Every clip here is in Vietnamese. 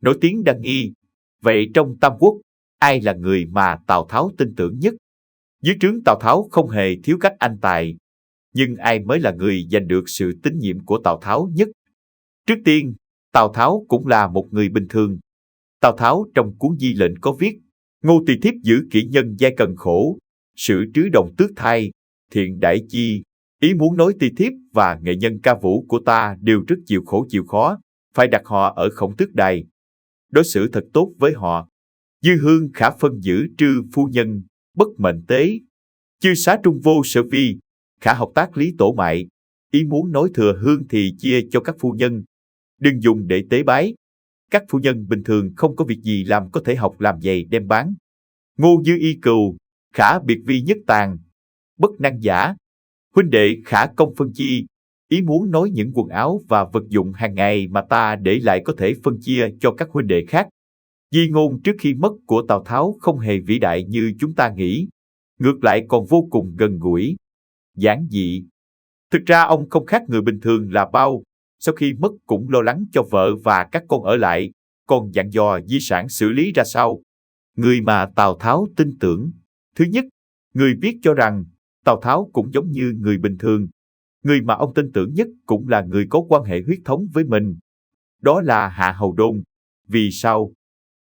nổi tiếng đăng y. Vậy trong Tam Quốc, ai là người mà Tào Tháo tin tưởng nhất? Dưới trướng Tào Tháo không hề thiếu các anh tài, nhưng ai mới là người giành được sự tín nhiệm của Tào Tháo nhất? Trước tiên, Tào Tháo cũng là một người bình thường. Tào Tháo trong cuốn Di lệnh có viết: Ngô Tỳ thiếp giữ kỹ nhân giai cần khổ, sự trứ đồng tước thai, thiện đại chi. Ý muốn nói Tỳ thiếp và nghệ nhân ca vũ của ta đều rất chịu khổ chịu khó, phải đặt họ ở Khổng Tước Đài. Đối xử thật tốt với họ. Dư hương khả phân giữ trư phu nhân, bất mệnh tế. Chư xá trung vô sở vi, khả học tác lý tổ mại. Ý muốn nói thừa hương thì chia cho các phu nhân, đừng dùng để tế bái. Các phu nhân bình thường không có việc gì làm có thể học làm giày đem bán. Ngô dư y cừu, khả biệt vi nhất tàn, bất năng giả. Huynh đệ khả công phân chi. Ý muốn nói những quần áo và vật dụng hàng ngày mà ta để lại có thể phân chia cho các huynh đệ khác. Di ngôn trước khi mất của Tào Tháo không hề vĩ đại như chúng ta nghĩ, ngược lại còn vô cùng gần gũi, giản dị. Thực ra ông không khác người bình thường là bao, sau khi mất cũng lo lắng cho vợ và các con ở lại, còn dặn dò di sản xử lý ra sao. Người mà Tào Tháo tin tưởng. Thứ nhất, người viết cho rằng Tào Tháo cũng giống như người bình thường. Người mà ông tin tưởng nhất cũng là người có quan hệ huyết thống với mình. Đó là Hạ Hầu Đôn. Vì sao?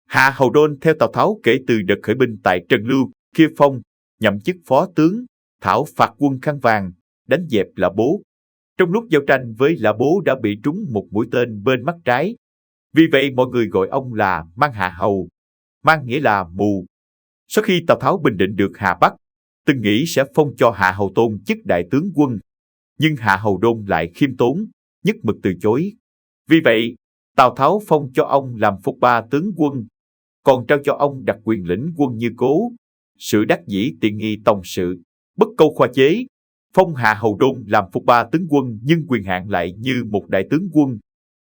Hạ Hầu Đôn theo Tào Tháo kể từ đợt khởi binh tại Trần Lưu, Kia Phong, nhậm chức phó tướng, thảo phạt quân Khăn Vàng, đánh dẹp Lã Bố. Trong lúc giao tranh với Lã Bố đã bị trúng một mũi tên bên mắt trái. Vì vậy mọi người gọi ông là Mang Hạ Hầu. Mang nghĩa là mù. Sau khi Tào Tháo bình định được Hà Bắc, từng nghĩ sẽ phong cho Hạ Hầu Tôn chức đại tướng quân. Nhưng Hạ Hầu Đôn lại khiêm tốn, nhất mực từ chối. Vì vậy, Tào Tháo phong cho ông làm phục ba tướng quân, còn trao cho ông đặc quyền lĩnh quân Như Cố. Sự đắc dĩ tiện nghi tòng sự, bất câu khoa chế, phong Hạ Hầu Đôn làm phục ba tướng quân nhưng quyền hạn lại như một đại tướng quân,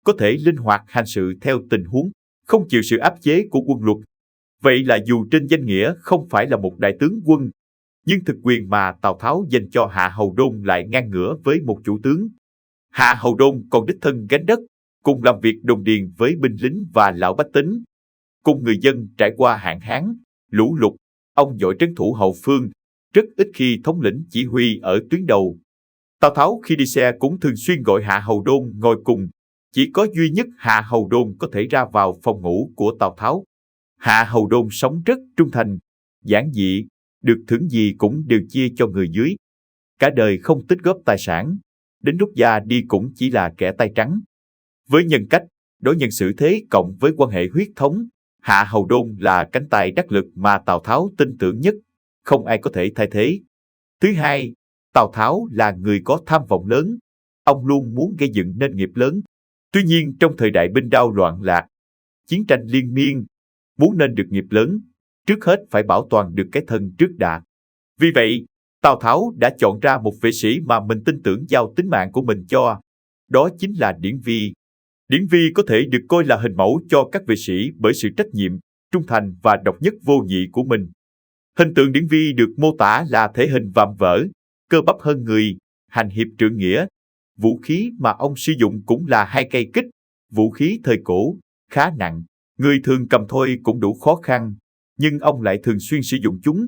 có thể linh hoạt hành sự theo tình huống, không chịu sự áp chế của quân luật. Vậy là dù trên danh nghĩa không phải là một đại tướng quân, nhưng thực quyền mà Tào Tháo dành cho Hạ Hầu Đôn lại ngang ngửa với một chủ tướng. Hạ Hầu Đôn còn đích thân gánh đất, cùng làm việc đồng điền với binh lính và lão bách tính. Cùng người dân trải qua hạn hán, lũ lụt, ông giỏi trấn thủ hậu phương, rất ít khi thống lĩnh chỉ huy ở tuyến đầu. Tào Tháo khi đi xe cũng thường xuyên gọi Hạ Hầu Đôn ngồi cùng, chỉ có duy nhất Hạ Hầu Đôn có thể ra vào phòng ngủ của Tào Tháo. Hạ Hầu Đôn sống rất trung thành, giản dị, được thưởng gì cũng đều chia cho người dưới. Cả đời không tích góp tài sản, đến lúc già đi cũng chỉ là kẻ tay trắng. Với nhân cách, đối nhân xử thế cộng với quan hệ huyết thống, Hạ Hầu Đôn là cánh tay đắc lực mà Tào Tháo tin tưởng nhất, không ai có thể thay thế. Thứ hai, Tào Tháo là người có tham vọng lớn, ông luôn muốn gây dựng nên nghiệp lớn. Tuy nhiên trong thời đại binh đao loạn lạc, chiến tranh liên miên, muốn nên được nghiệp lớn, trước hết phải bảo toàn được cái thân trước đã. Vì vậy, Tào Tháo đã chọn ra một vệ sĩ mà mình tin tưởng giao tính mạng của mình cho, đó chính là Điển Vi. Điển Vi có thể được coi là hình mẫu cho các vệ sĩ bởi sự trách nhiệm, trung thành và độc nhất vô nhị của mình. Hình tượng Điển Vi được mô tả là thể hình vạm vỡ, cơ bắp hơn người, hành hiệp trượng nghĩa. Vũ khí mà ông sử dụng cũng là 2 cây kích, vũ khí thời cổ, khá nặng, người thường cầm thôi cũng đủ khó khăn, nhưng ông lại thường xuyên sử dụng chúng.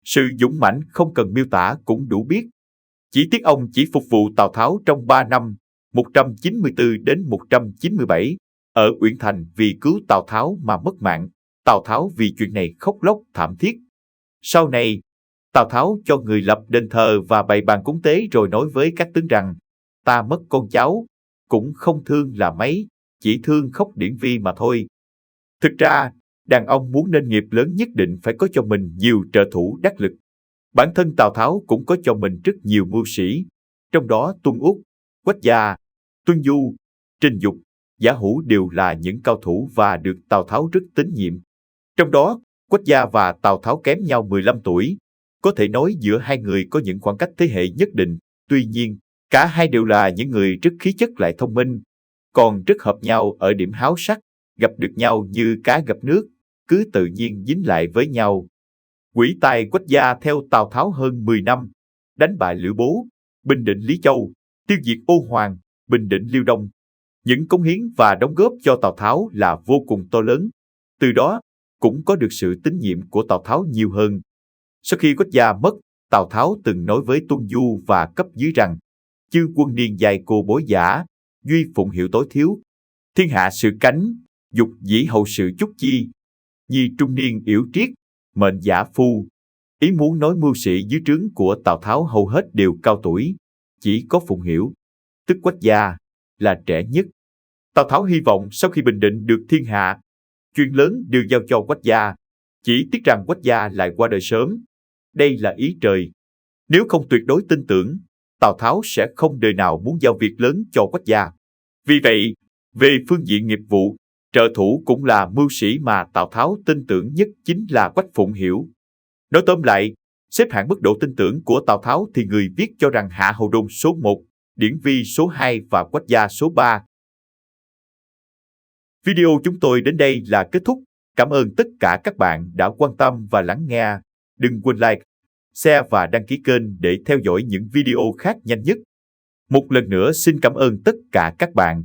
Sự dũng mãnh không cần miêu tả cũng đủ biết. Chỉ tiếc ông chỉ phục vụ Tào Tháo trong 3 năm, 194 đến 197, ở Uyển Thành vì cứu Tào Tháo mà mất mạng. Tào Tháo vì chuyện này khóc lóc thảm thiết. Sau này, Tào Tháo cho người lập đền thờ và bày bàn cúng tế rồi nói với các tướng rằng, ta mất con cháu, cũng không thương là mấy, chỉ thương khóc Điển Vi mà thôi. Thực ra, đàn ông muốn nên nghiệp lớn nhất định phải có cho mình nhiều trợ thủ đắc lực. Bản thân Tào Tháo cũng có cho mình rất nhiều mưu sĩ, trong đó Tuân Úc, Quách Gia, Tuân Du, Trình Dục, Giả Hữu đều là những cao thủ và được Tào Tháo rất tín nhiệm. Trong đó, Quách Gia và Tào Tháo kém nhau 15 tuổi, có thể nói giữa hai người có những khoảng cách thế hệ nhất định. Tuy nhiên, cả hai đều là những người rất khí chất lại thông minh, còn rất hợp nhau ở điểm háo sắc, gặp được nhau như cá gặp nước, cứ tự nhiên dính lại với nhau. Quỷ tài Quách Gia theo Tào Tháo hơn 10 năm, đánh bại Lữ Bố, bình định Lý Châu, tiêu diệt Ô Hoàng, bình định Liêu Đông. Những cống hiến và đóng góp cho Tào Tháo là vô cùng to lớn, từ đó cũng có được sự tín nhiệm của Tào Tháo nhiều hơn. Sau khi Quách Gia mất, Tào Tháo từng nói với Tuân Du và cấp dưới rằng: chư quân niên giai cô bối giả, duy phụng hiệu tối thiếu. Thiên hạ sự cánh, dục dĩ hậu sự chúc chi. Nhi trung niên yểu triết, mệnh giả phu. Ý muốn nói mưu sĩ dưới trướng của Tào Tháo hầu hết đều cao tuổi, chỉ có Phụng Hiểu, tức Quách Gia, là trẻ nhất. Tào Tháo hy vọng sau khi bình định được thiên hạ, chuyện lớn đều giao cho Quách Gia, chỉ tiếc rằng Quách Gia lại qua đời sớm. Đây là ý trời. Nếu không tuyệt đối tin tưởng, Tào Tháo sẽ không đời nào muốn giao việc lớn cho Quách Gia. Vì vậy, về phương diện nghiệp vụ, trợ thủ cũng là mưu sĩ mà Tào Tháo tin tưởng nhất chính là Quách Phụng Hiểu. Nói tóm lại, xếp hạng mức độ tin tưởng của Tào Tháo thì người viết cho rằng Hạ Hầu Đôn số 1, Điển Vi số 2 và Quách Gia số 3. Video chúng tôi đến đây là kết thúc. Cảm ơn tất cả các bạn đã quan tâm và lắng nghe. Đừng quên like, share và đăng ký kênh để theo dõi những video khác nhanh nhất. Một lần nữa xin cảm ơn tất cả các bạn.